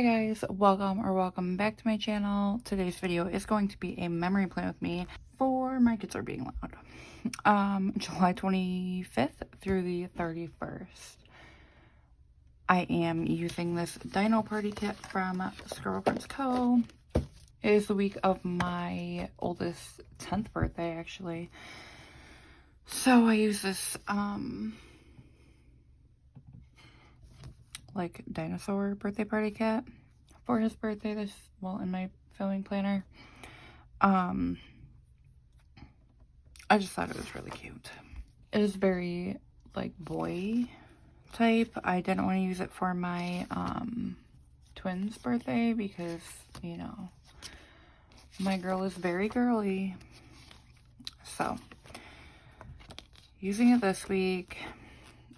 Hi guys, welcome back to my channel. Today's video is going to be a memory plan with me for my kids are being loud. July 25th through the 31st. I am using this Dino party kit from Scribble Co. It is the week of my oldest 10th birthday actually. So I use this like dinosaur birthday party kit for his birthday in my filming planner. I just thought it was really cute. It is very like boy type. I didn't want to use it for my twins birthday because, you know, my girl is very girly. So using it this week.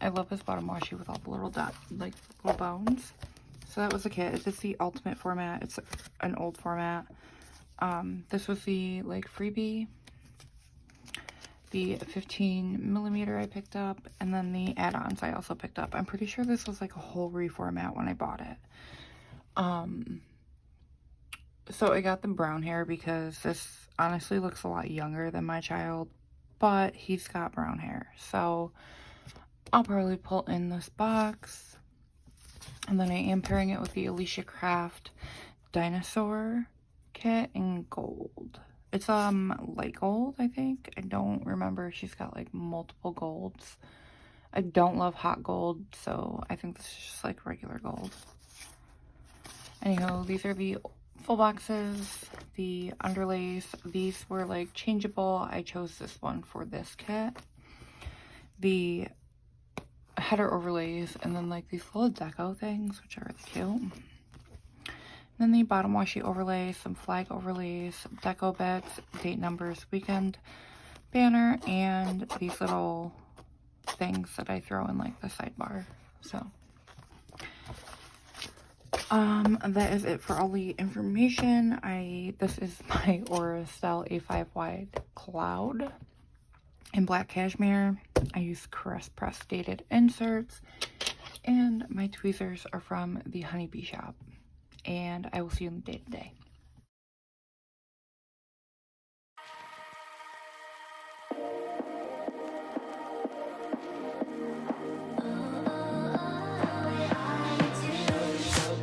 I love this bottom washi with all the little little bones. So that was the kit. It's the ultimate format. It's an old format. This was the like freebie. The 15mm I picked up, and then the add-ons I also picked up. I'm pretty sure this was like a whole reformat when I bought it. So I got the brown hair because this honestly looks a lot younger than my child, but he's got brown hair. So I'll probably pull in this box, and then I am pairing it with the Alicia Craft Dinosaur kit in gold. It's light gold, I think. I don't remember. She's got like multiple golds. I don't love hot gold, so I think this is just like regular gold. Anyhow, these are the full boxes. The underlays, these were like changeable. I chose this one for this kit. The header overlays, and then like these little deco things, which are really cute. And then the bottom washi overlays, some flag overlays, deco bits, date numbers, weekend banner, and these little things that I throw in like the sidebar. So that is it for all the information. This is my Estelle A5 wide cloud in black cashmere. I use press dated inserts, and my tweezers are from the Honeybee shop, and I will see you in the day today.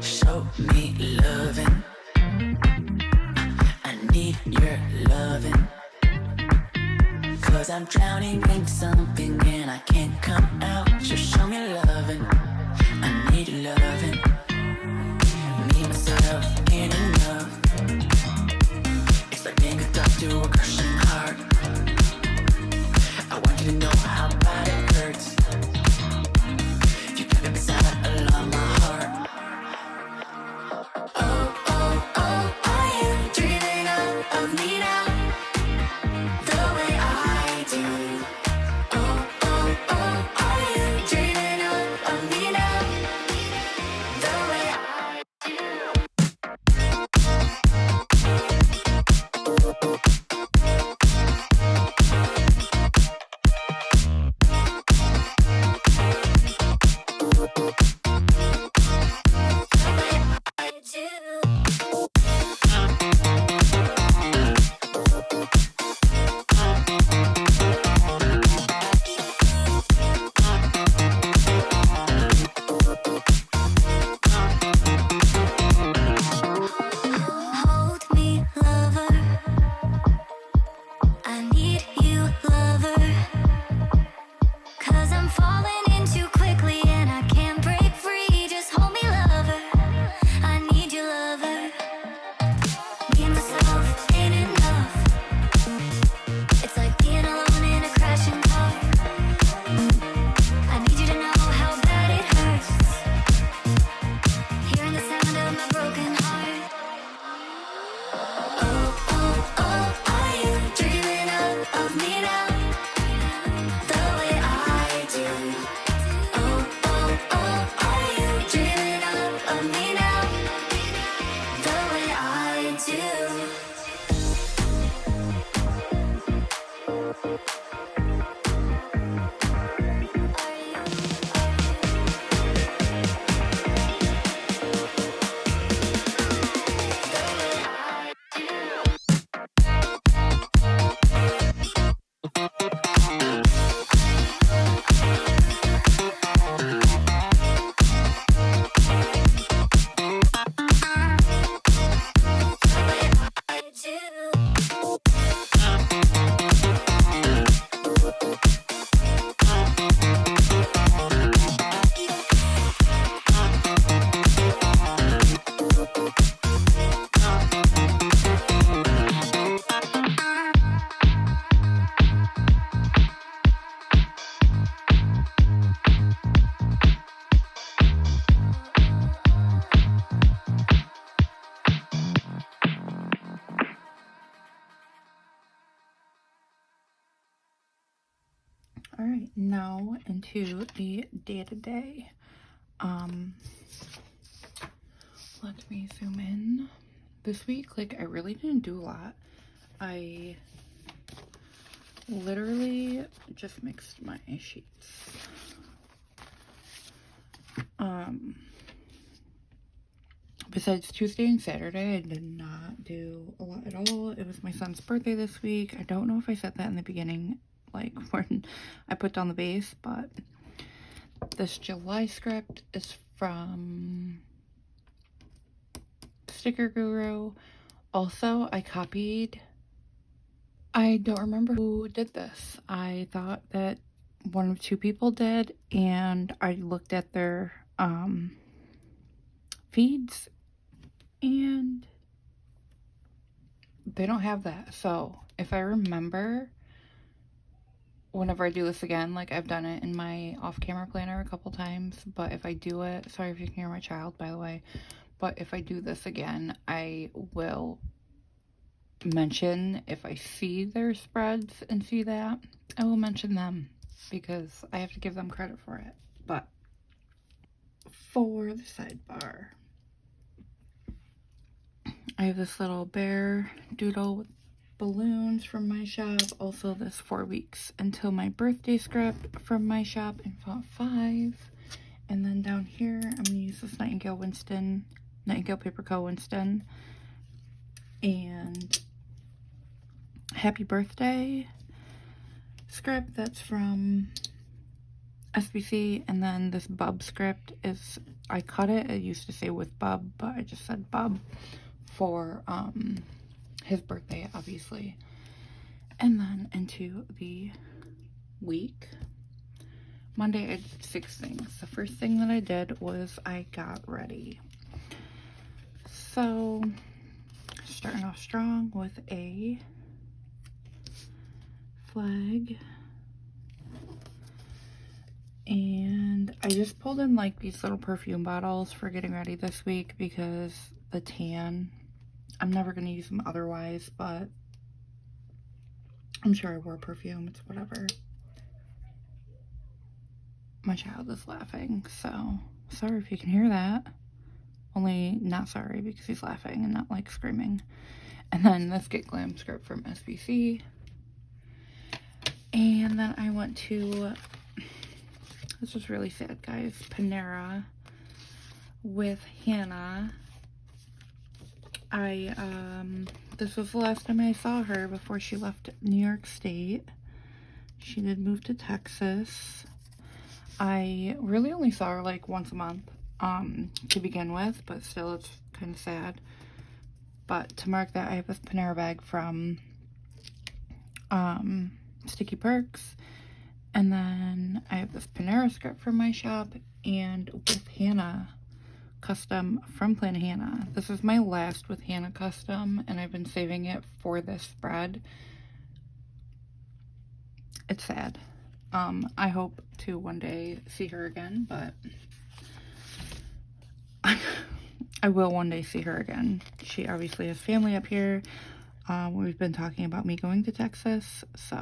Show me loving. I need your loving. 'Cause I'm drowning in something and I can't come out. Just show me loving. I need your loving. Me, myself, ain't enough. It's like being a dog to a crushing heart. I want you to know how bad it hurts. You keep it beside along my heart. Oh, oh, oh, are you dreaming of me now? The way I do. Oh, oh, oh, are now into the day-to-day. Let me zoom in. This week, like, I really didn't do a lot. I literally just mixed my sheets. Besides Tuesday and Saturday, I did not do a lot at all. It was my son's birthday this week. I don't know if I said that in the beginning, like when I put down the base, but this July script is from Sticker Guru. Also, I don't remember who did this. I thought that one of two people did, and I looked at their feeds, and they don't have that. So if I remember, whenever I do this again, like I've done it in my off-camera planner a couple times, but if I do it, sorry if you can hear my child, by the way, but if I do this again, I will mention, if I see their spreads and see that, I will mention them because I have to give them credit for it. But for the sidebar, I have this little bear doodle with balloons from my shop. Also this 4 weeks until my birthday script from my shop in font 5. And then down here, I'm gonna use this Nightingale Paper Co. Winston. And Happy Birthday script, that's from SBC. And then this Bub script is, I cut it. It used to say with Bub, but I just said Bub for his birthday, obviously. And then into the week. Monday, I did 6 things. The first thing that I did was I got ready. So, starting off strong with a flag. And I just pulled in like these little perfume bottles for getting ready this week because the tan, I'm never going to use them otherwise, but I'm sure I wore perfume. It's whatever. My child is laughing, so sorry if you can hear that. Only not sorry because he's laughing and not like screaming. And then this Get Glam script from SBC. And then I went to, this was really sad, guys, Panera with Hannah. This was the last time I saw her before she left New York State. She did move to Texas. I really only saw her like once a month to begin with, but still it's kind of sad. But to mark that, I have this Panera bag from Sticky Perks, and then I have this Panera script from my shop, and with Hannah custom from PlannaHannah. This is my last with Hannah custom, and I've been saving it for this spread. It's sad. I hope to one day see her again, but I will one day see her again. She obviously has family up here. We've been talking about me going to Texas, so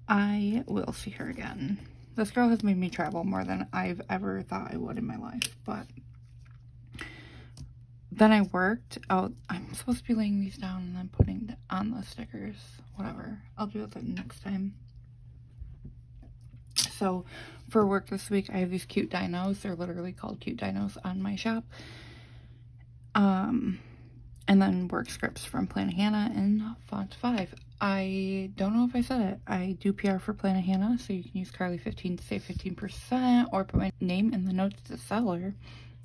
I will see her again. This girl has made me travel more than I've ever thought I would in my life, but then I worked out. I'm supposed to be laying these down and then putting on the stickers. Whatever. I'll do that next time. So for work this week, I have these cute dinos. They're literally called cute dinos on my shop. And then work scripts from PlannaHannah in font 5. I don't know if I said it. I do PR for PlannaHannah, so you can use Carly15 to save 15% or put my name in the notes to seller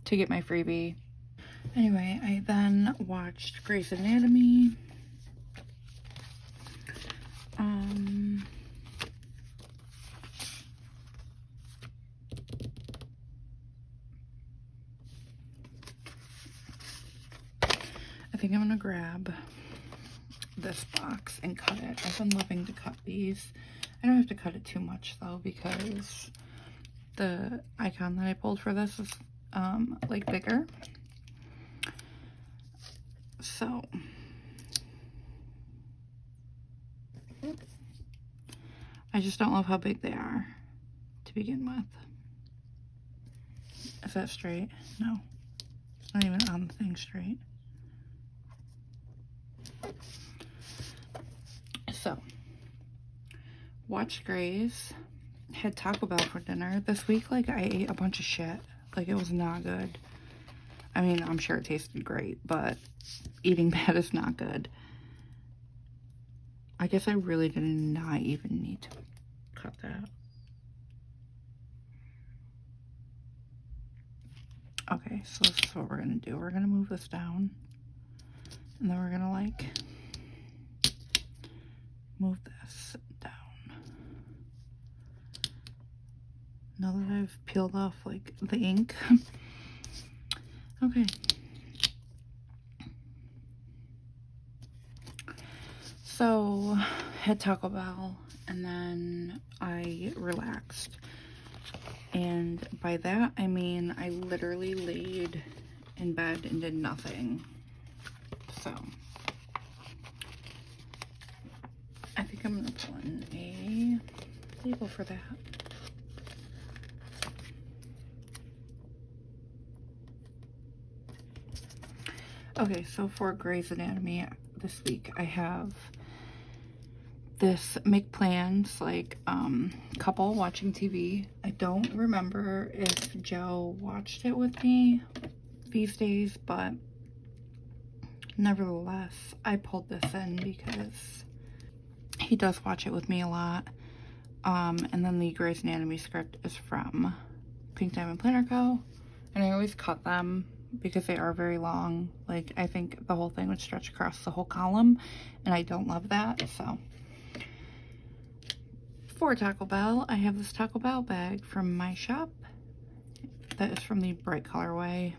to get my freebie. Anyway, I then watched Grey's Anatomy. I think I'm gonna grab this box and cut it. I've been loving to cut these. I don't have to cut it too much though because the icon that I pulled for this is like bigger. So I I just don't love how big they are to begin with. Is that straight? No. It's not even on the thing straight. So, watched Grey's. Had Taco Bell for dinner. This week, like, I ate a bunch of shit. Like, it was not good. I mean, I'm sure it tasted great, but eating bad is not good. I guess I really did not even need to cut that. Okay, so this is what we're gonna do. We're gonna move this down, and then we're gonna, like, move this down. Now that I've peeled off, like, the ink. Okay. So, had Taco Bell, and then I relaxed. And by that, I mean I literally laid in bed and did nothing. So, I think I'm gonna put in a label for that. Okay, so for Grey's Anatomy this week, I have this make plans, like, couple watching TV. I don't remember if Joe watched it with me these days, but nevertheless, I pulled this in because he does watch it with me a lot. And then the Grey's Anatomy script is from Pink Diamond Planner Co. And I always cut them because they are very long. Like, I think the whole thing would stretch across the whole column, and I don't love that, so. For Taco Bell, I have this Taco Bell bag from my shop. That is from the bright colorway.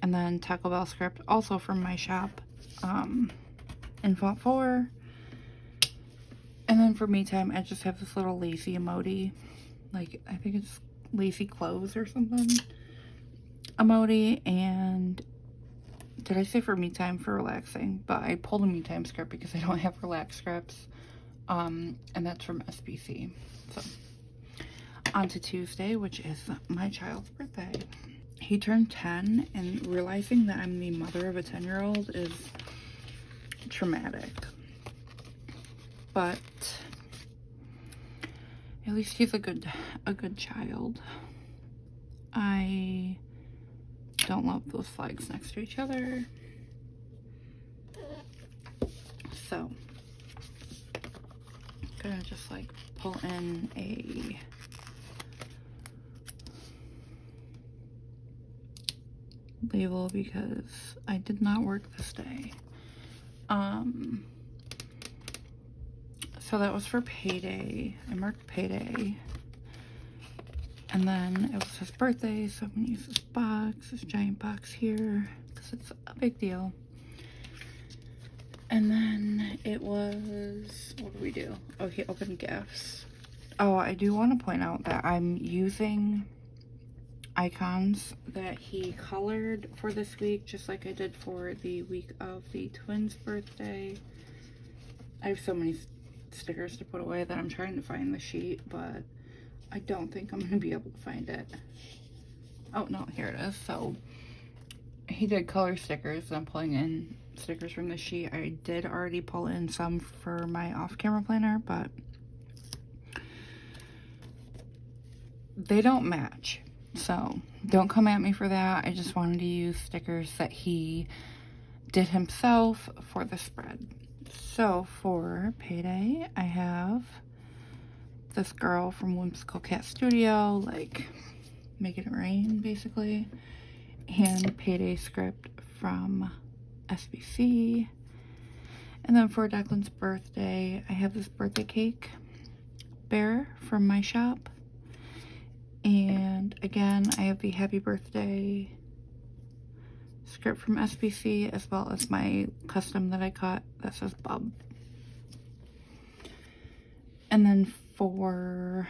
And then Taco Bell script, also from my shop, in font 4. And then for me time, I just have this little lazy emoji. Like, I think it's lazy clothes or something. Emoji. And did I say for me time? For relaxing. But I pulled a me time script because I don't have relax scripts. And that's from SBC. So, on to Tuesday, which is my child's birthday. He turned 10, and realizing that I'm the mother of a 10-year-old is traumatic. But at least he's a good child. I don't love those flags next to each other. So, I'm gonna just, like, pull in a label because I did not work this day. So that was for payday. I marked payday. And then it was his birthday, so I'm gonna use this box, this giant box here, because it's a big deal. And then it was, what do we do? Oh, he opened gifts. Oh, I do want to point out that I'm using icons that he colored for this week, just like I did for the week of the twins' birthday. I have so many stickers to put away that I'm trying to find the sheet, but I don't think I'm going to be able to find it. Oh, no, here it is. So, he did color stickers. I'm pulling in stickers from the sheet. I did already pull in some for my off-camera planner, but they don't match. So, don't come at me for that. I just wanted to use stickers that he did himself for the spread. So, for payday, I have this girl from Whimsical Cat Studio, like, making it rain, basically. And payday script from SBC. And then for Declan's birthday, I have this birthday cake bear from my shop. And again, I have the happy birthday script from SBC, as well as my custom that I cut that says Bub. And then for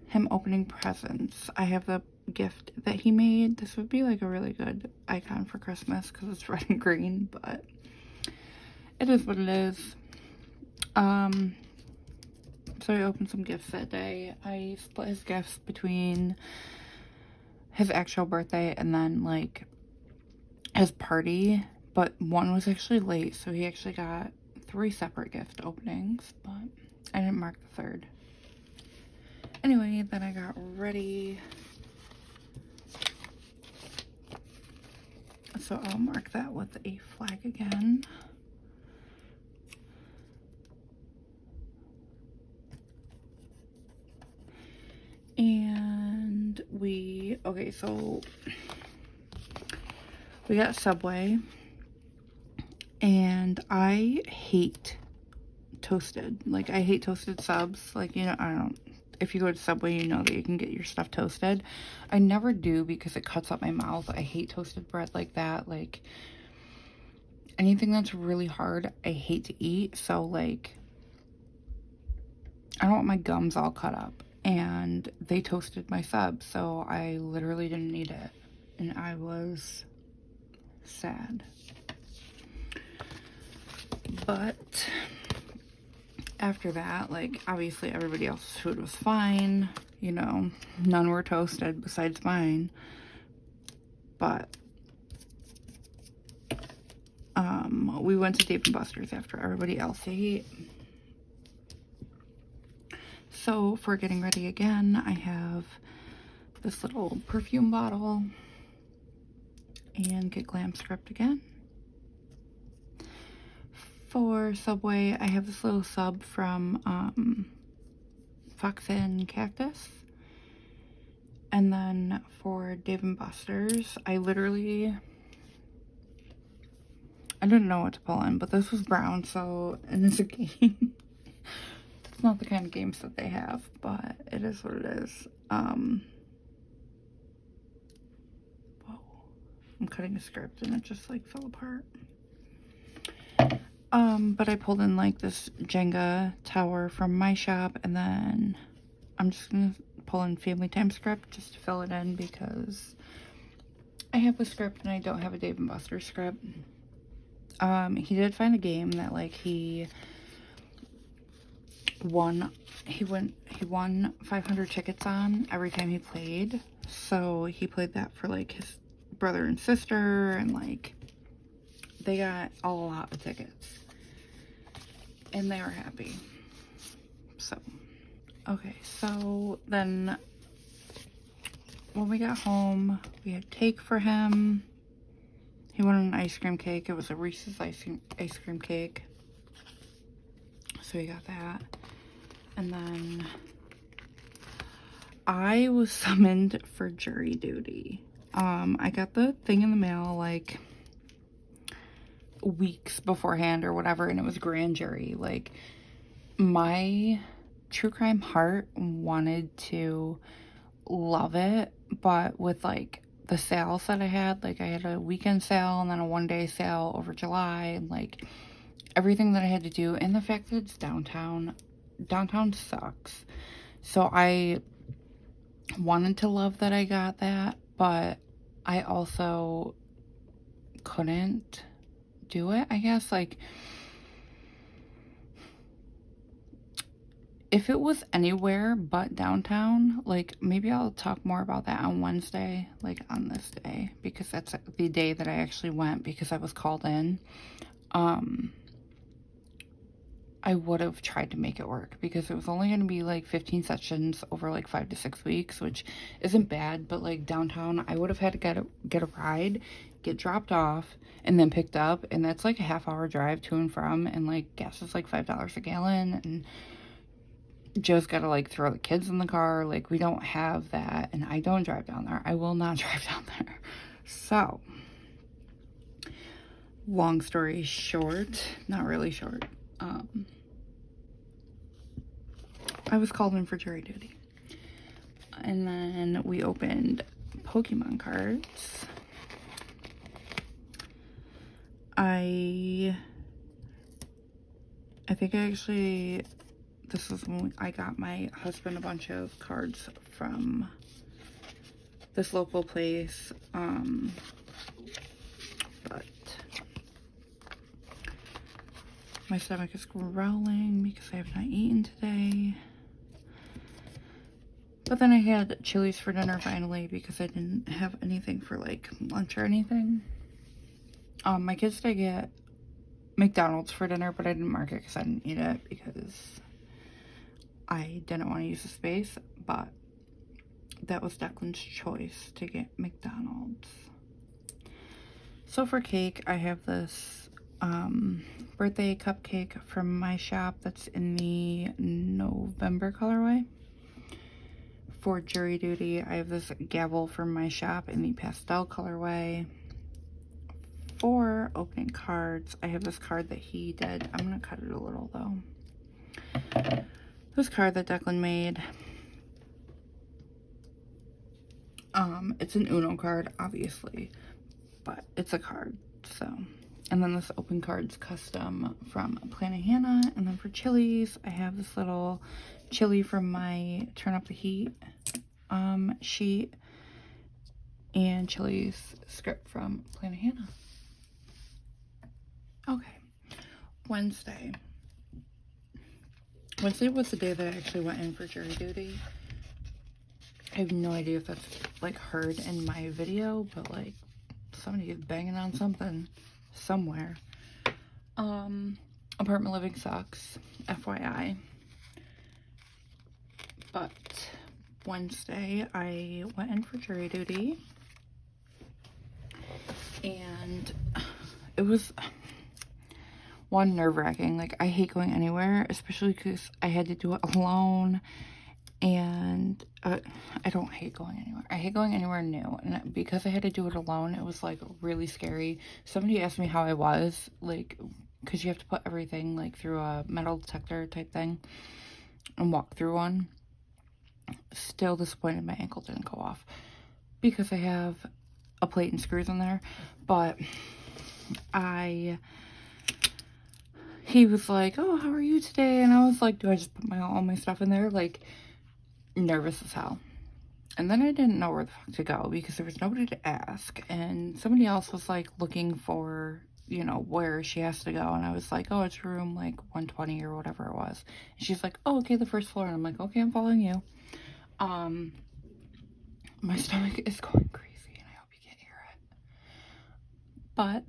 him opening presents, I have the gift that he made. This would be like a really good icon for Christmas because it's red and green, but it is what it is. So I opened some gifts that day. I split his gifts between his actual birthday and then like his party, but one was actually late, so he actually got 3 separate gift openings, but I didn't mark the third. Anyway, then I got ready. So I'll mark that with a flag again. And okay, so we got Subway, and I hate toasted. Like, I hate toasted subs. Like, you know, I don't, if you go to Subway, you know that you can get your stuff toasted. I never do because it cuts up my mouth. I hate toasted bread like that. Like, anything that's really hard, I hate to eat. So, like, I don't want my gums all cut up. And they toasted my sub, so I literally didn't eat it. And I was sad. But after that, like, obviously everybody else's food was fine. You know, none were toasted besides mine. But we went to Dave & Buster's after everybody else ate. So for getting ready again, I have this little perfume bottle and get glam script again. For Subway, I have this little sub from Fox and Cactus. And then for Dave & Buster's, I didn't know what to pull in, but this was brown, so, and it's a game. It's not the kind of games that they have, but it is what it is. Whoa. I'm cutting a script and it just like fell apart. But I pulled in like this Jenga tower from my shop, and then I'm just gonna pull in Family Time script just to fill it in because I have a script and I don't have a Dave & Buster's script. He did find a game that like he won 500 tickets on every time he played. So he played that for like his brother and sister, and like they got a lot of tickets and they were happy. So okay, so then when we got home, we had cake for him. He wanted an ice cream cake. It was a Reese's ice cream cake. So we got that. And then I was summoned for jury duty. I got the thing in the mail like weeks beforehand or whatever, and it was grand jury. Like, my true crime heart wanted to love it, but with like the sales that I had a weekend sale and then a one-day sale over July, and like everything that I had to do, and the fact that it's downtown sucks. So I wanted to love that I got that, but I also couldn't do it, I guess. Like, if it was anywhere but downtown, like, maybe I'll talk more about that on Wednesday, like on this day, because that's the day that I actually went because I was called in. I would have tried to make it work because it was only going to be like 15 sessions over like 5 to 6 weeks, which isn't bad, but like downtown, I would have had to get a ride, get dropped off, and then picked up, and that's like a half-hour drive to and from, and like gas is like $5 a gallon, and Joe's got to like throw the kids in the car. Like, we don't have that, and I don't drive down there. I will not drive down there. So, long story short, not really short, I was called in for jury duty. And then we opened Pokemon cards. I think this was when I got my husband a bunch of cards from this local place. But My stomach is growling because I have not eaten today. But then I had Chili's for dinner finally because I didn't have anything for like lunch or anything. My kids did get McDonald's for dinner, but I didn't mark it because I didn't eat it because I didn't want to use the space. But that was Declan's choice to get McDonald's. So for cake, I have this birthday cupcake from my shop that's in the November colorway. For jury duty, I have this gavel from my shop in the pastel colorway. For opening cards, I have this card that he did. I'm gonna cut it a little though. This card that Declan made. It's an Uno card, obviously, but it's a card, so. And then this open card's custom from PlannaHannah. And then for Chili's, I have this little chili from my Turn Up the Heat sheet. And Chili's script from PlannaHannah. Okay. Wednesday. Wednesday was the day that I actually went in for jury duty. I have no idea if that's like heard in my video, but like somebody is banging on something somewhere. Apartment living sucks, FYI. But Wednesday I went in for jury duty and it was one, nerve-wracking. Like, I hate going anywhere, especially because I had to do it alone. And I don't hate going anywhere. I hate going anywhere new. And because I had to do it alone, it was like really scary. Somebody asked me how I was, like, because you have to put everything like through a metal detector type thing and walk through one. Still disappointed my ankle didn't go off because I have a plate and screws in there. But he was like, oh, how are you today? And I was like, do I just put all my stuff in there? Like, nervous as hell. And then I didn't know where the fuck to go because there was nobody to ask. And somebody else was like looking for, you know, where she has to go. And I was like, oh, it's room like 120 or whatever it was. And she's like, oh, okay, the first floor. And I'm like, okay, I'm following you. My stomach is going crazy and I hope you can't hear it. But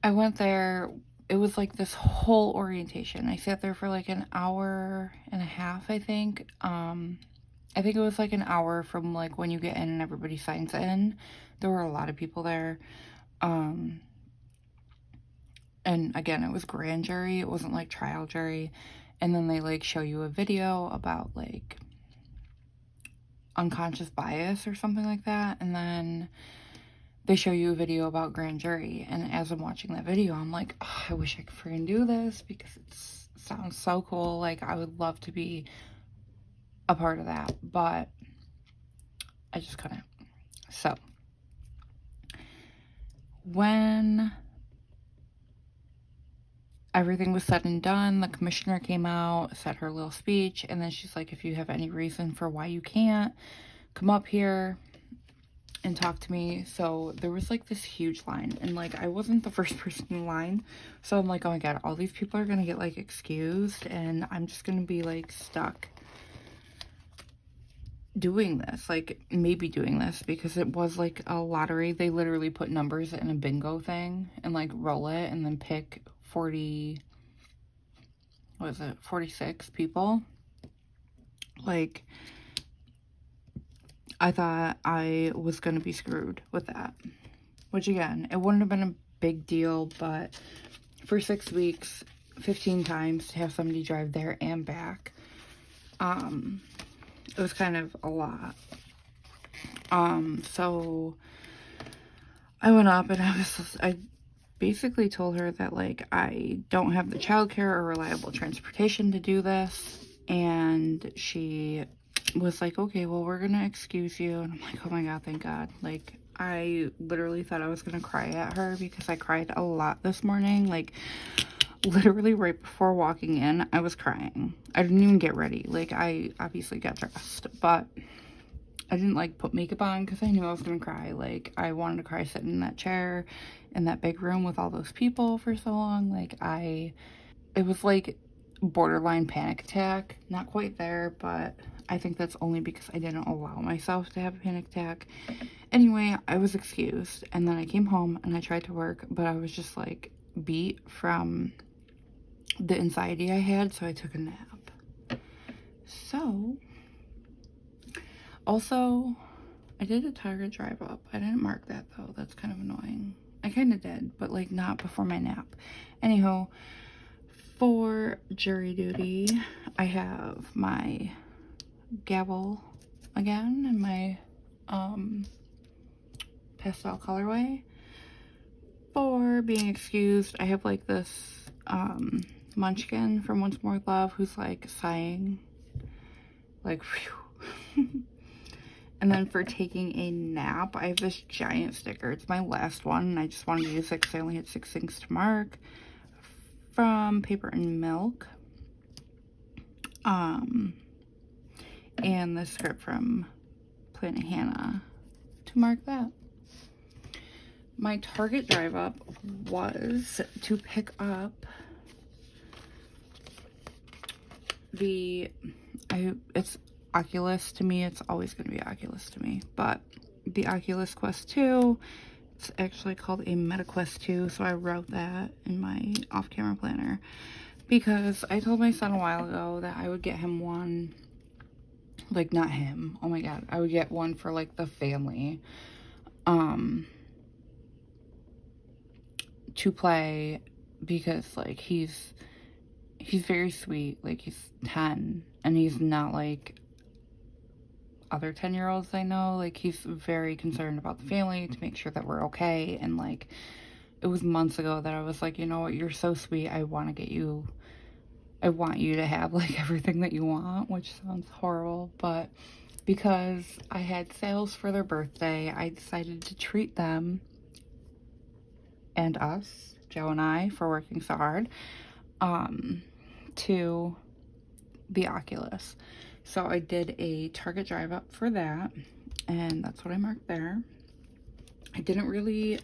I went there. It was like this whole orientation. I sat there for like an hour and a half, I think. I think it was like an hour from like when you get in and everybody signs in. There were a lot of people there. And again, it was grand jury. It wasn't like trial jury. And then they like show you a video about like unconscious bias or something like that. And then they show you a video about grand jury, and as I'm watching that video, I'm like, oh, I wish I could freaking do this because it sounds so cool. Like, I would love to be a part of that, but I just couldn't. So, when everything was said and done, the commissioner came out, said her little speech, and then she's like, if you have any reason for why you can't, come up here and talk to me. So there was like this huge line, and like I wasn't the first person in line, so I'm like, oh my god, all these people are gonna get like excused and I'm just gonna be like stuck doing this, like maybe doing this, because it was like a lottery. They literally put numbers in a bingo thing and like roll it and then pick 46 people. Like, I thought I was going to be screwed with that. Which, again, it wouldn't have been a big deal, but for 6 weeks, 15 times to have somebody drive there and back, it was kind of a lot. So I went up and I basically told her that, like, I don't have the childcare or reliable transportation to do this. And she was like, okay, well, we're gonna excuse you. And I'm like, oh my god, thank god. Like, I literally thought I was gonna cry at her because I cried a lot this morning. Like, literally right before walking in, I was crying. I didn't even get ready. Like, I obviously got dressed, but I didn't like put makeup on because I knew I was gonna cry. Like, I wanted to cry sitting in that chair in that big room with all those people for so long. Like, it was like borderline panic attack. Not quite there, but I think that's only because I didn't allow myself to have a panic attack. Anyway, I was excused, and then I came home and I tried to work, but I was just like beat from the anxiety I had, so I took a nap. So, also, I did a Target drive up. I didn't mark that though. That's kind of annoying. I kind of did, but like not before my nap. Anyhow, for jury duty, I have my gavel again in my pastel colorway. For being excused, I have like this munchkin from Once More with Love who's like sighing, like phew. And then for taking a nap, I have this giant sticker. It's my last one, and I just wanted to use it because I only had 6 things to mark, from Paper and Milk. And the script from PlannaHannah to mark that. My Target drive up was to pick up it's Oculus to me. It's always going to be Oculus to me. But the Oculus Quest 2, it's actually called a MetaQuest 2. So I wrote that in my off-camera planner. Because I told my son a while ago that I would get him one. Like, not him. Oh my god. I would get one for, like, the family. To play. Because, like, he's very sweet. Like, he's 10. And he's not, like, other 10-year-olds I know. Like, he's very concerned about the family to make sure that we're okay. And, like, it was months ago that I was like, you know what, you're so sweet. I want you to have, like, everything that you want, which sounds horrible. But because I had sales for their birthday, I decided to treat them and us, Joe and I, for working so hard, to the Oculus. So I did a Target drive up for that, and that's what I marked there. I didn't really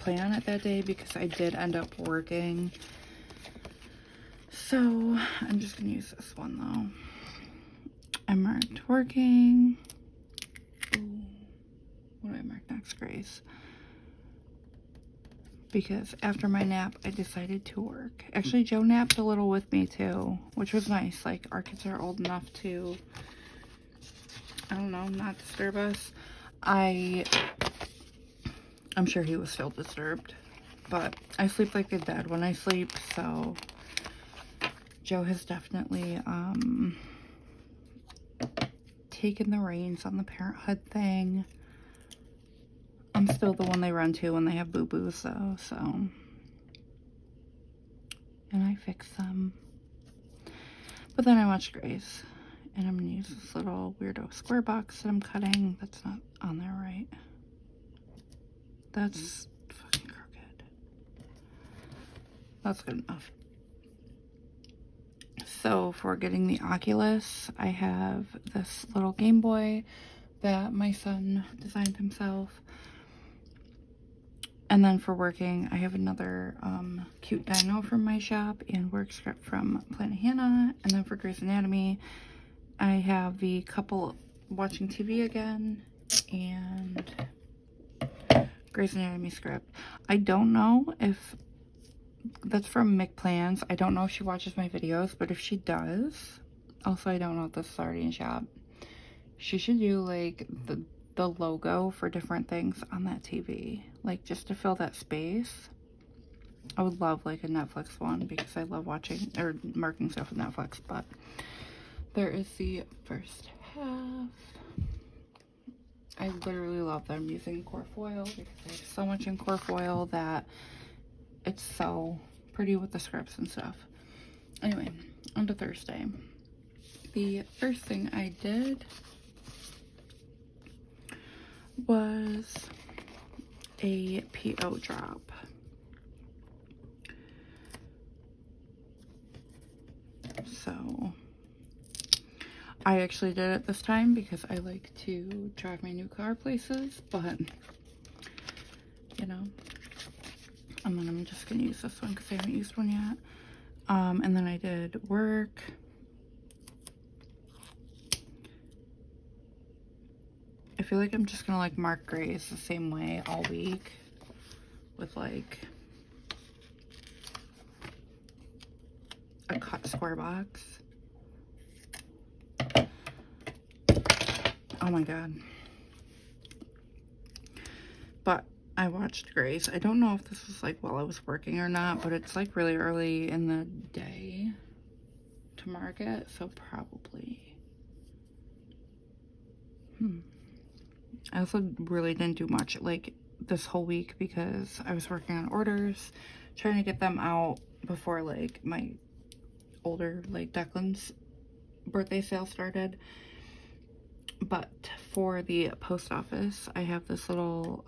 plan on it that day because I did end up working. So I'm just gonna use this one though. I marked working. Ooh, what do I mark next, Grace? Because after my nap, I decided to work. Actually, Joe napped a little with me too, which was nice. Like, our kids are old enough to, I don't know, not disturb us. I'm sure he was still disturbed, but I sleep like a dad when I sleep, so Joe has definitely taken the reins on the parenthood thing. I'm still the one they run to when they have boo-boos though, so. And I fix them. But then I watch Grace, and I'm gonna use this little weirdo square box that I'm cutting. That's not on there, right? That's fucking crooked. That's good enough. So for getting the Oculus, I have this little Game Boy that my son designed himself. And then for working, I have another cute Dino from my shop and work script from PlannaHannah. And then for Grey's Anatomy, I have the couple watching TV again and Grey's Anatomy script. I don't know if that's from McPlans. I don't know if she watches my videos, but if she does, also I don't know if this is already in shop, she should do like the logo for different things on that TV, like just to fill that space. I would love like a Netflix one because I love watching or marking stuff with Netflix. But there is the first half. I literally love that I'm using core foil because I have so much in core foil that it's so pretty with the scripts and stuff. Anyway, on to Thursday. The first thing I did was a PO drop. So I actually did it this time because I like to drive my new car places, but you know. And then I'm just gonna use this one because I haven't used one yet. And then I did work. I feel like I'm just gonna like mark grays the same way all week with like a cut square box. Oh my god. But I watched Grace. I don't know if this was like while I was working or not, but it's like really early in the day to mark it, so probably. I also really didn't do much like this whole week because I was working on orders, trying to get them out before like my older, like Declan's birthday sale started. But for the post office, I have this little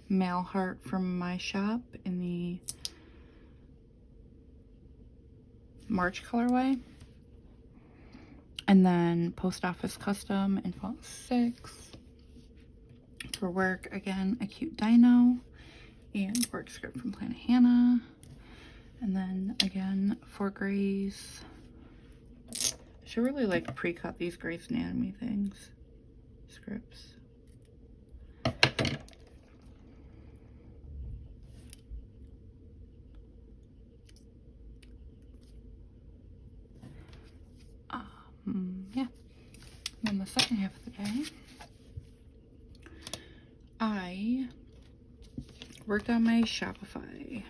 mail heart from my shop in the March colorway. And then post office custom in font 6. For work, again, a cute Dino and work script from PlannaHannah. And then again, for grays, I should really like pre-cut these Grey's Anatomy things, scripts. Yeah. And then the second half of the day, I worked on my Shopify.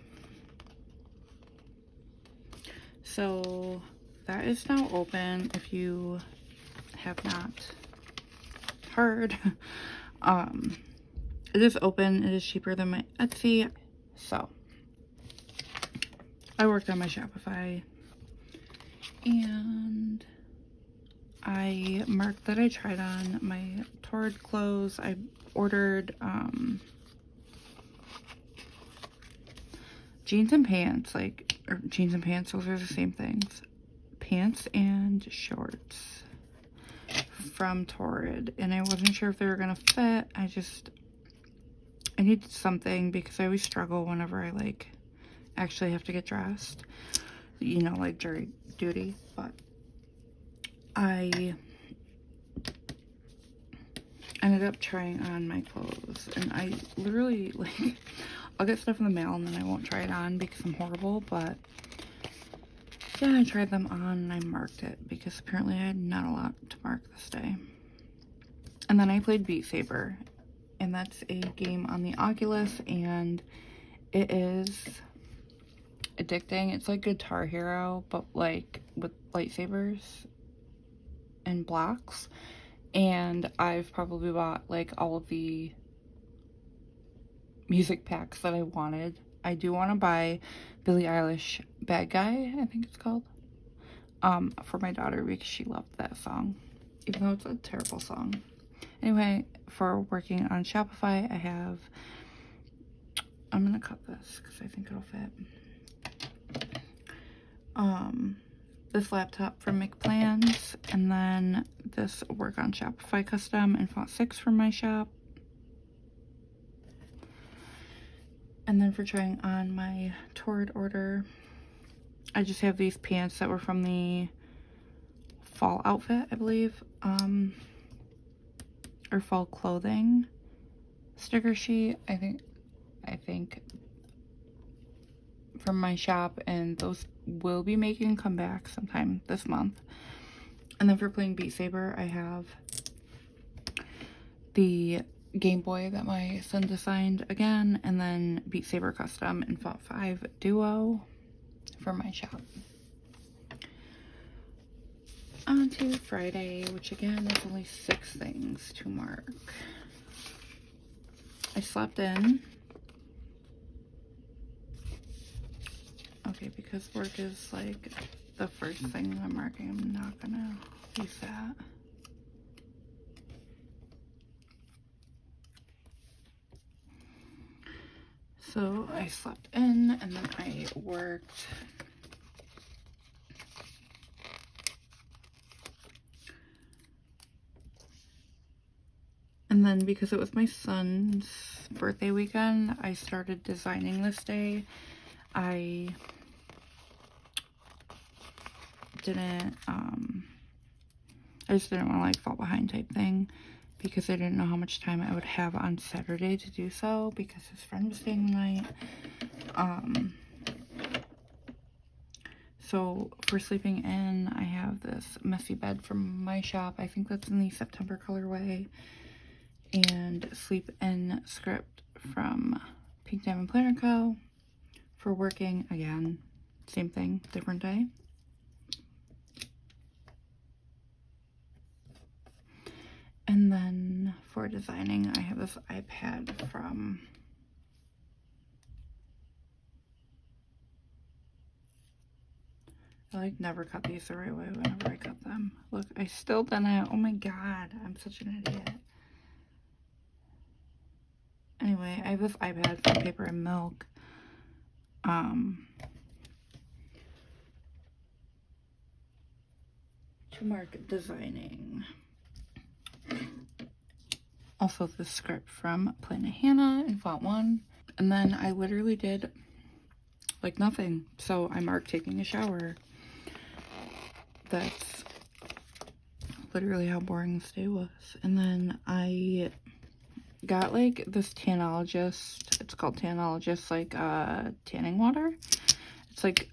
So that is now open if you have not heard. It is open. It is cheaper than my Etsy. So I worked on my Shopify and I marked that I tried on my Torrid clothes. I ordered jeans and pants, like, or jeans and pants, those are the same things. Pants and shorts from Torrid, and I wasn't sure if they were gonna fit. I needed something because I always struggle whenever I like actually have to get dressed, you know, like jury duty. But I ended up trying on my clothes, and I literally like I'll get stuff in the mail and then I won't try it on because I'm horrible. But yeah, I tried them on and I marked it because apparently I had not a lot to mark this day. And then I played Beat Saber, and that's a game on the Oculus, and it is addicting. It's like Guitar Hero, but like with lightsabers and blocks. And I've probably bought like all of the music packs that I wanted. I do want to buy Billie Eilish Bad Guy, I think it's called, for my daughter because she loved that song, even though it's a terrible song. Anyway, for working on Shopify, I have, I'm gonna cut this because I think it'll fit. This laptop from McPlans, and then this work on Shopify custom in font 6 from my shop. And then for trying on my Torrid order, I just have these pants that were from the fall outfit, I believe, or fall clothing sticker sheet, I think from my shop, and those will be making a comeback sometime this month. And then for playing Beat Saber, I have the Game Boy that my son designed again, and then Beat Saber custom in font 5 duo from my shop. On to Friday, which again is only 6 things to mark. I slept in. Okay, because work is like the first thing that I'm marking, I'm not gonna use that. So I slept in, and then I worked then because it was my son's birthday weekend, I started designing this day. I didn't, I just didn't want to like fall behind type thing, because I didn't know how much time I would have on Saturday to do so, because his friend was staying the night. So for sleeping in, I have this messy bed from my shop. I think that's in the September colorway. And sleep in script from Pink Diamond Planner Co. For working, again, same thing, different day. And then for designing, I have this iPad from I like never cut these the right way whenever I cut them. Look, I still done it. Oh my god, I'm such an idiot. Anyway, I have this iPad from Paper and Milk. To mark designing. Also the script from PlannaHannah in font 1. And then I literally did like nothing. So I marked taking a shower. That's literally how boring this day was. And then I got like this Tannologist. It's called Tannologist, like tanning water. It's like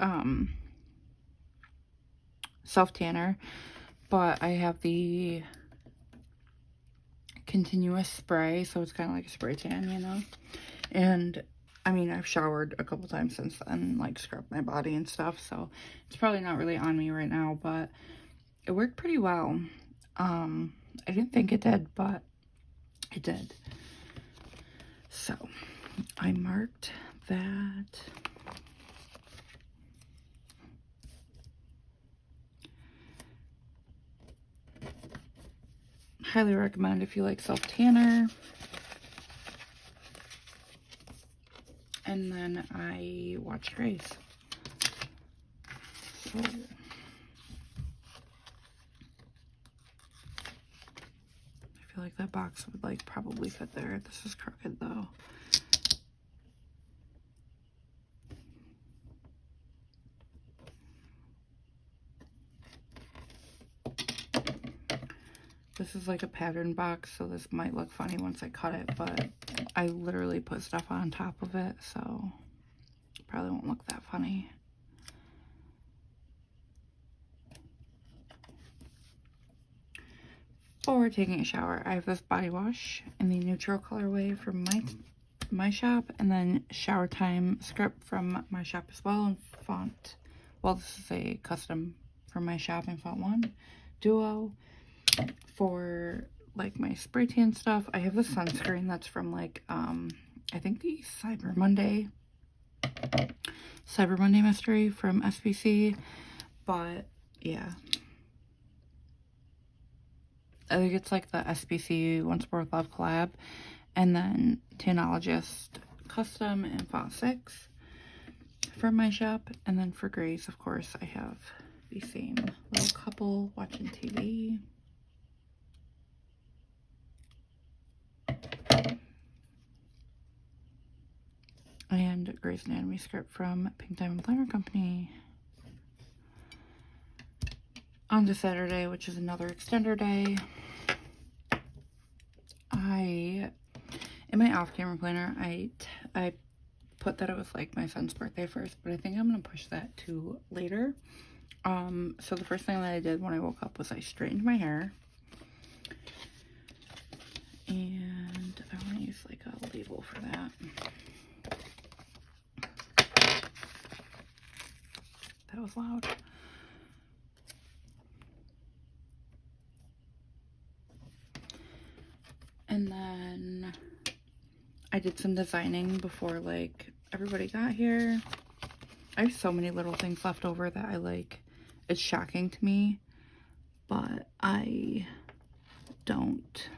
self tanner, but I have the continuous spray, so it's kind of like a spray tan, you know. And I mean, I've showered a couple times since then, like scrubbed my body and stuff, so it's probably not really on me right now, but it worked pretty well. I didn't think it did, but it did. So I marked that. Highly recommend if you like self tanner. And then I watched Grace. So I feel like that box would like probably fit there. This is crooked though. This is like a pattern box, so this might look funny once I cut it, but I literally put stuff on top of it, so probably won't look that funny. For taking a shower, I have this body wash in the neutral colorway from my shop, and then shower time script from my shop as well in font. Well, this is a custom from my shop in font 1 duo. For like my spray tan stuff, I have the sunscreen that's from like I think the Cyber Monday mystery from SPC, but yeah, I think it's like the SPC Once More with Love collab, and then Tannologist custom in font 6 from my shop. And then for Grace, of course, I have the same little couple watching TV. And Grey's Anatomy script from Pink Diamond Planner Company. On to Saturday, which is another extender day. In my off-camera planner, I put that it was like my son's birthday first, but I think I'm gonna push that to later. So the first thing that I did when I woke up was I straightened my hair. And I want to use like a label for that. That was loud. And then I did some designing before like everybody got here. I have so many little things left over that I like, it's shocking to me, but I don't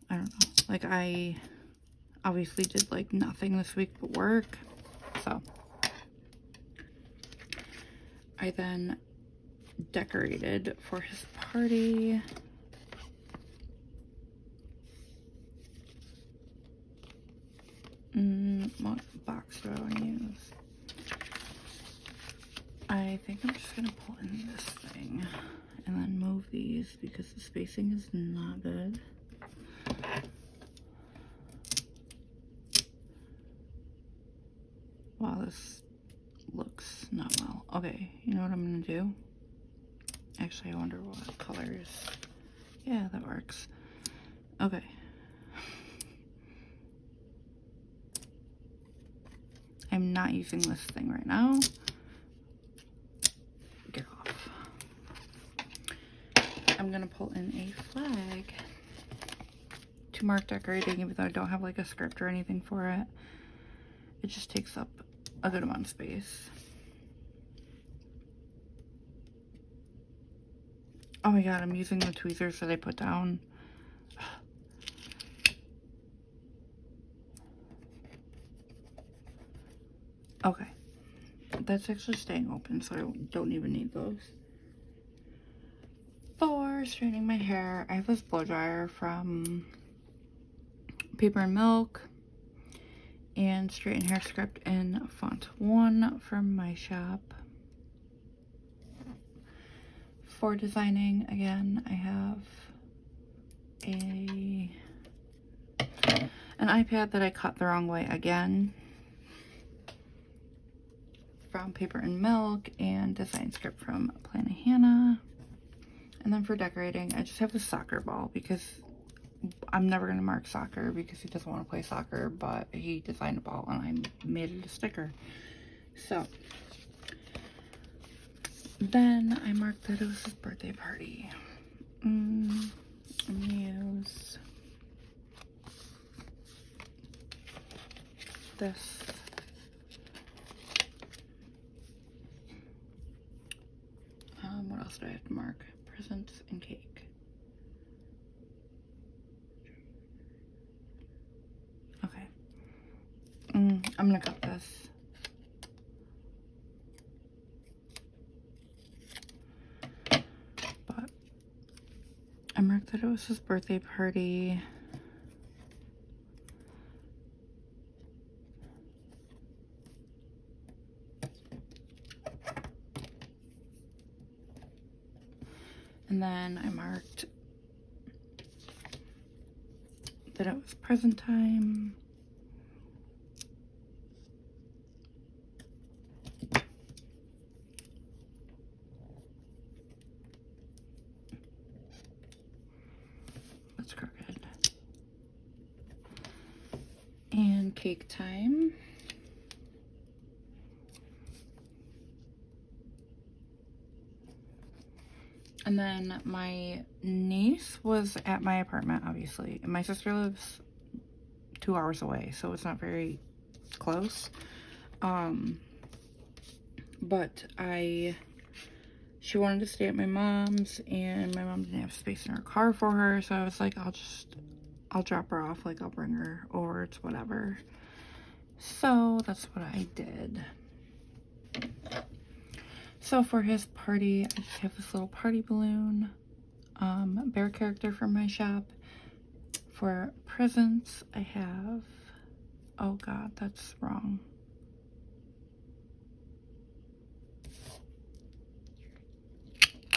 know. Like I obviously did like nothing this week but work. So I then decorated for his party. what box do I want to use? I think I'm just gonna pull in this thing and then move these because the spacing is not good. Wow, this looks not well. Okay, you know what I'm gonna do? Actually, I wonder what colors. Yeah, that works. Okay. I'm not using this thing right now. Get off. I'm gonna pull in a flag to mark decorating, even though I don't have like a script or anything for it. It just takes up a good amount of space. Oh my god, I'm using the tweezers that I put down. Okay. That's actually staying open, so I don't even need those. For straightening my hair, I have this blow dryer from Paper and Milk and Straighten Hair Script in font 1 from my shop. For designing, again, I have an iPad that I cut the wrong way again from Paper and Milk, and design script from PlannaHannah. And then for decorating, I just have the soccer ball because I'm never going to mark soccer because he doesn't want to play soccer, but he designed a ball and I made it a sticker. So then I marked that it was his birthday party. I'm going to use this. What else do I have to mark? Presents and cake. Okay. I'm gonna cut this. But I marked that it was his birthday party. And then I marked that it was present time. That's crooked. And cake time. And then my niece was at my apartment, obviously. And my sister lives 2 hours away, so it's not very close. But she wanted to stay at my mom's, and my mom didn't have space in her car for her, so I was like, I'll drop her off, like I'll bring her over, it's whatever. So that's what I did. So for his party, I just have this little party balloon, bear character from my shop. For presents, I have, oh god, that's wrong.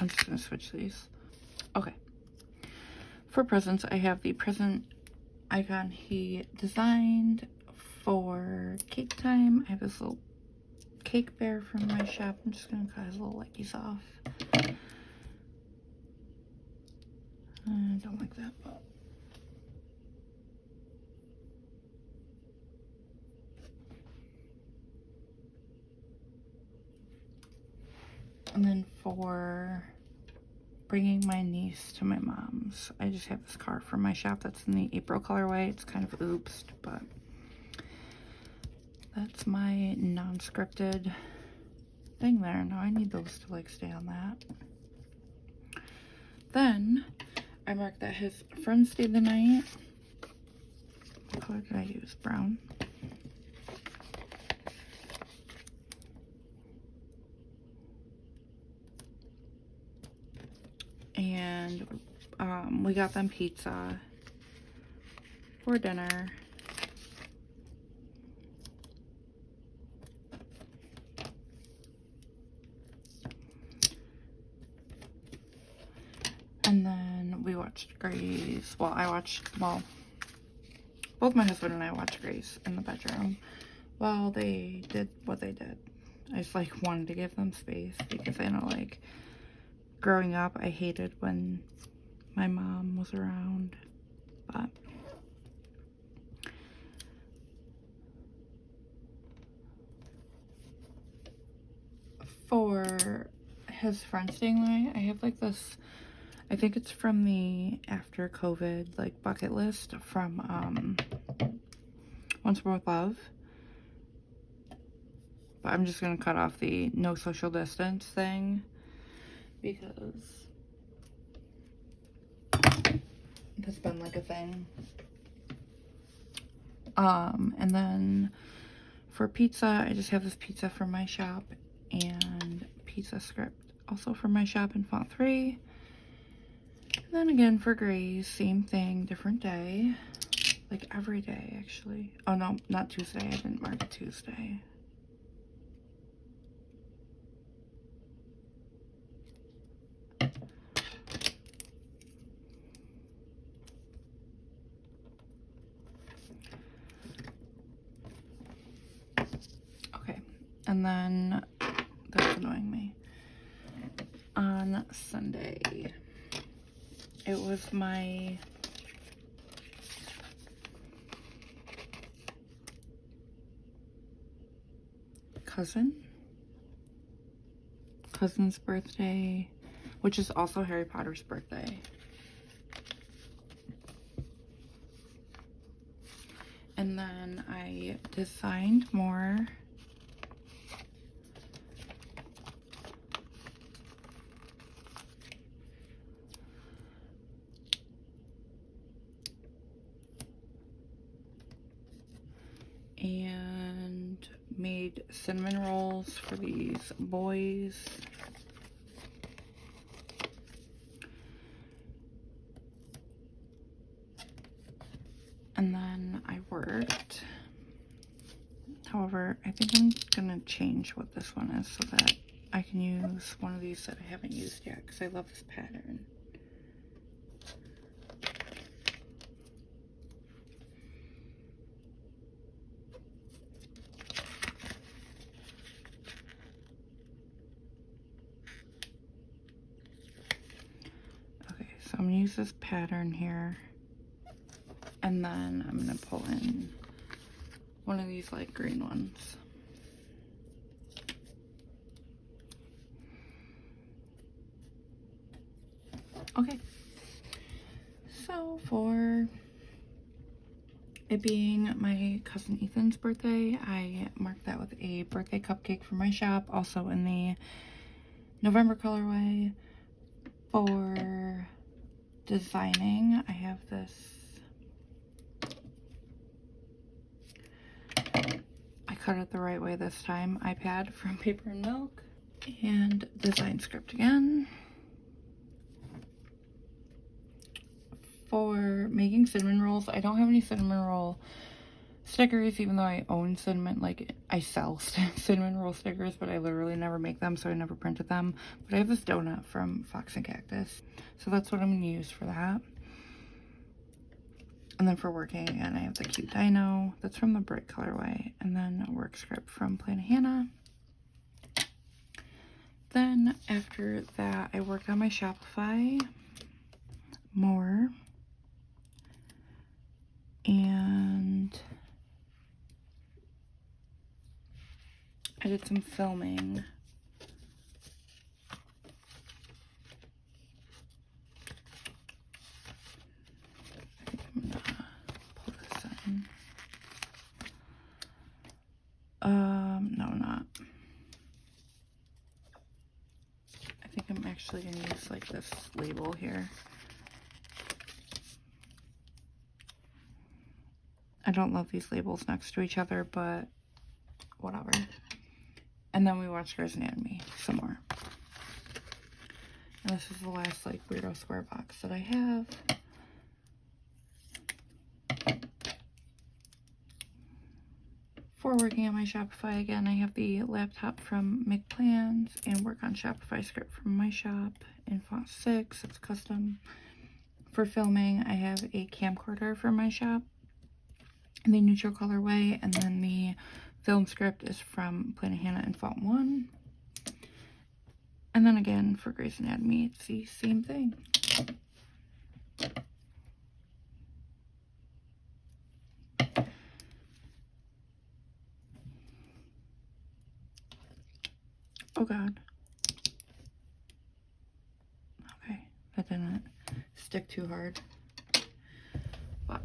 I'm just gonna switch these. Okay. For presents, I have the present icon he designed. For cake time, I have this little cake bear from my shop. I'm just gonna cut his little leggies off. I don't like that, but and then for bringing my niece to my mom's, I just have this card from my shop that's in the April colorway. It's kind of oopsed, but that's my non-scripted thing there. Now I need those to like stay on that. Then I marked that his friend stayed the night. What color did I use? Brown. And we got them pizza for dinner. watched Grey's. Well, both my husband and I watched Grey's in the bedroom while they did what they did. I just like wanted to give them space because I know, like, growing up I hated when my mom was around, but for his friend staying the night, I have like this, I think it's from the after COVID like bucket list from Once More With Love. But I'm just gonna cut off the no social distance thing because it's been like a thing. And then for pizza, I just have this pizza from my shop and pizza script also from my shop in font 3. And then again for Grey's, same thing, different day. Like every day actually. Oh no, not Tuesday. I didn't mark it Tuesday. Okay, and then that's annoying me. On Sunday, it was my cousin's birthday, which is also Harry Potter's birthday. And then I designed more. And made cinnamon rolls for these boys. And then I worked. However, I think I'm gonna change what this one is so that I can use one of these that I haven't used yet because I love this pattern. Okay, so I'm gonna use this pattern here. And then I'm gonna pull in one of these light green ones. Okay, so for it being my cousin Ethan's birthday, I marked that with a birthday cupcake from my shop, also in the November colorway. For designing, I have this, I cut it the right way this time, iPad from Paper and Milk, and design script again. For making cinnamon rolls, I don't have any cinnamon roll stickers, even though I own cinnamon, like I sell cinnamon roll stickers, but I literally never make them, so I never printed them. But I have this donut from Fox and Cactus, so that's what I'm gonna use for that. And then for working again, I have the cute Dino, that's from the bright colorway, and then a work script from PlannaHannah. Then after that, I worked on my Shopify more. And I did some filming. I think I'm gonna pull this in. No, not. I think I'm actually gonna use like this label here. I don't love these labels next to each other, but whatever. And then we watched Grey's Anatomy some more. And this is the last like weirdo square box that I have. For working on my Shopify again, I have the laptop from McPlans and work on Shopify script from my shop in font 6. It's custom For filming, I have a camcorder for my shop, the neutral colorway, and then the film script is from PlannaHannah in font 1. And then again, for Grey's Anatomy, it's the same thing. Oh god. Okay, that didn't stick too hard. But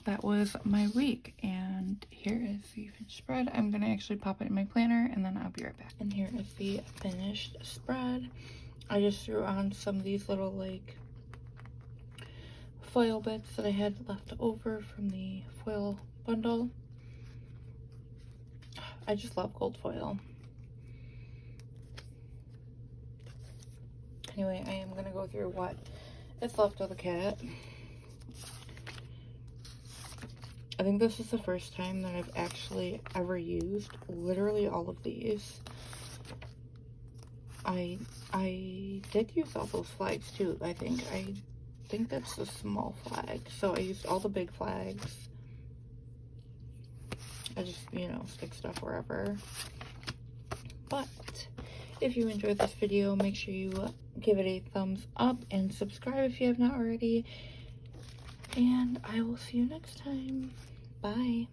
that was my week, and here is the finished spread. I'm gonna actually pop it in my planner and then I'll be right back. And here is the finished spread. I just threw on some of these little like foil bits that I had left over from the foil bundle. I just love gold foil. Anyway, I am gonna go through what is left of the cat. I think this is the first time that I've actually ever used literally all of these. I did use all those flags too. I think that's the small flag. So I used all the big flags. I just, you know, stick stuff wherever. But if you enjoyed this video, make sure you give it a thumbs up and subscribe if you have not already. And I will see you next time. Bye.